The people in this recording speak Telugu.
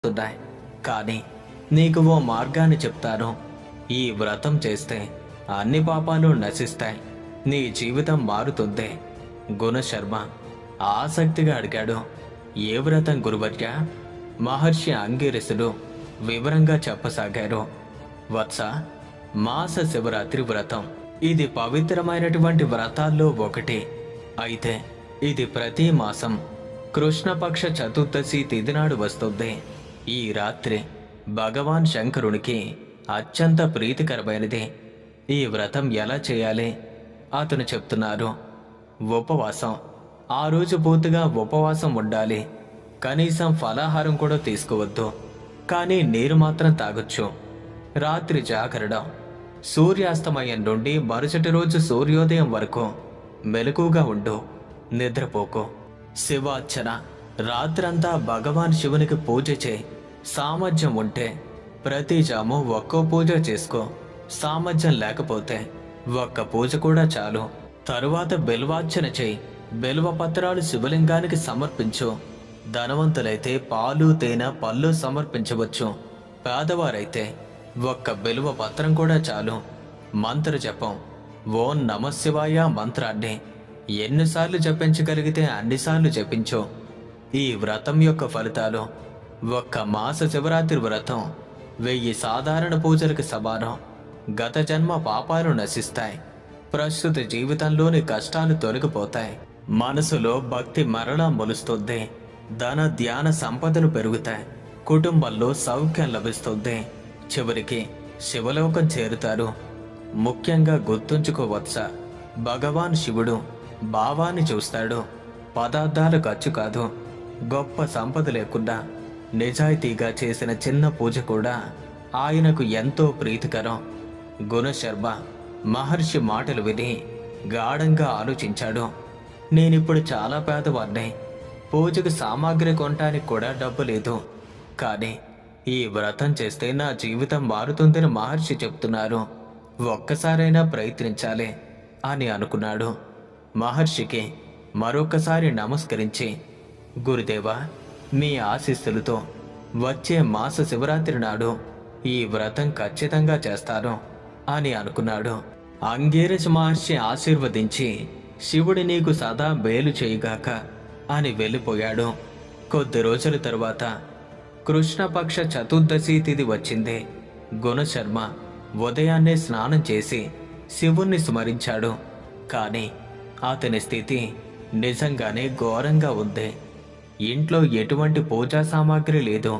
వస్తున్నాయి. కానీ నీకు ఓ మార్గాన్ని చెప్తాను. ఈ వ్రతం చేస్తే అన్ని పాపాలు నశిస్తాయి, నీ జీవితం మారుతుంది. గుణశర్మ ఆసక్తిగా అడిగాడు. ఏ వ్రతం గురువర్య? మహర్షి అంగీరసుడు వివరంగా చెప్పసాగారు. వత్స, మాస శివరాత్రి వ్రతం. ఇది పవిత్రమైనటువంటి వ్రతాల్లో ఒకటి. అయితే ఇది ప్రతి మాసం కృష్ణపక్ష చతుర్దశి తిథి నాడు వస్తుంది. ఈ రాత్రి భగవాన్ శంకరునికి అత్యంత ప్రీతికరమైనది. ఈ వ్రతం ఎలా చేయాలి? అతను చెప్తున్నారు. ఉపవాసం. ఆ రోజు పూర్తిగా ఉపవాసం ఉండాలి. కనీసం ఫలాహారం కూడా తీసుకోవద్దు, కానీ నీరు మాత్రం తాగొచ్చు. రాత్రి జాగరణ. సూర్యాస్తమయం నుండి మరుసటి రోజు సూర్యోదయం వరకు మెలకుగా ఉండు, నిద్రపోకు. శివార్చన. రాత్రంతా భగవాన్ శివునికి పూజ చేయి. సామర్థ్యం ఉంటే ప్రతి జాము ఒక్కో పూజ చేసుకో. సామర్థ్యం లేకపోతే ఒక్క పూజ కూడా చాలు. తరువాత బిల్వార్చన చేయి. బిల్వ పత్రాలు శివలింగానికి సమర్పించు. ధనవంతులైతే పాలు, తేనె, పళ్ళు సమర్పించవచ్చు. పేదవారైతే ఒక్క బిల్వ పత్రం కూడా చాలు. మంత్ర జపం. ఓం నమశివాయ మంత్రాన్ని ఎన్నిసార్లు జపించగలిగితే అన్నిసార్లు జపించు. ఈ వ్రతం యొక్క ఫలితాలు ఒక్క మాస శివరాత్రి వ్రతం 1000 సాధారణ పూజలకు సమానం. గత జన్మ పాపాలు నశిస్తాయి. ప్రస్తుత జీవితంలోని కష్టాలు తొలగిపోతాయి. మనసులో భక్తి మరలా మొలుస్తుంది. ధన ధ్యాన సంపదలు పెరుగుతాయి. కుటుంబంలో సౌఖ్యం లభిస్తుంది. చివరికి శివలోకం చేరుతారు. ముఖ్యంగా గుర్తుంచుకోవచ్చా, భగవాన్ శివుడు భావాన్ని చూస్తాడు, పదార్థాల ఖర్చు కాదు. గొప్ప సంపద లేకుండా నిజాయితీగా చేసిన చిన్న పూజ కూడా ఆయనకు ఎంతో ప్రీతికరం. గుణశర్మ మహర్షి మాటలు విని గాఢంగా ఆలోచించాడు. నేనిప్పుడు చాలా పేదవాడిని. పూజకు సామాగ్రి కొనటానికి కూడా డబ్బు లేదు. కానీ ఈ వ్రతం చేస్తే నా జీవితం మారుతుందని మహర్షి చెప్తున్నారు. ఒక్కసారైనా ప్రయత్నించాలి అని అనుకున్నాడు. మహర్షికి మరొకసారి నమస్కరించి, గురుదేవా, మీ ఆశీస్సులతో వచ్చే మాస శివరాత్రి నాడు ఈ వ్రతం ఖచ్చితంగా చేస్తాను అని అనుకున్నాడు. అంగీరస్ మహర్షి ఆశీర్వదించి, శివుడి నీకు సదా మేలు చేయుగాక అని వెళ్ళిపోయాడు. కొద్ది రోజుల తరువాత కృష్ణపక్ష చతుర్దశి తిథి వచ్చింది. గుణశర్మ ఉదయాన్నే స్నానం చేసి శివుణ్ణి స్మరించాడు. కానీ అతని స్థితి నిజంగానే ఘోరంగా ఉంది. ఇంట్లో ఎటువంటి పూజా సామాగ్రి లేదు.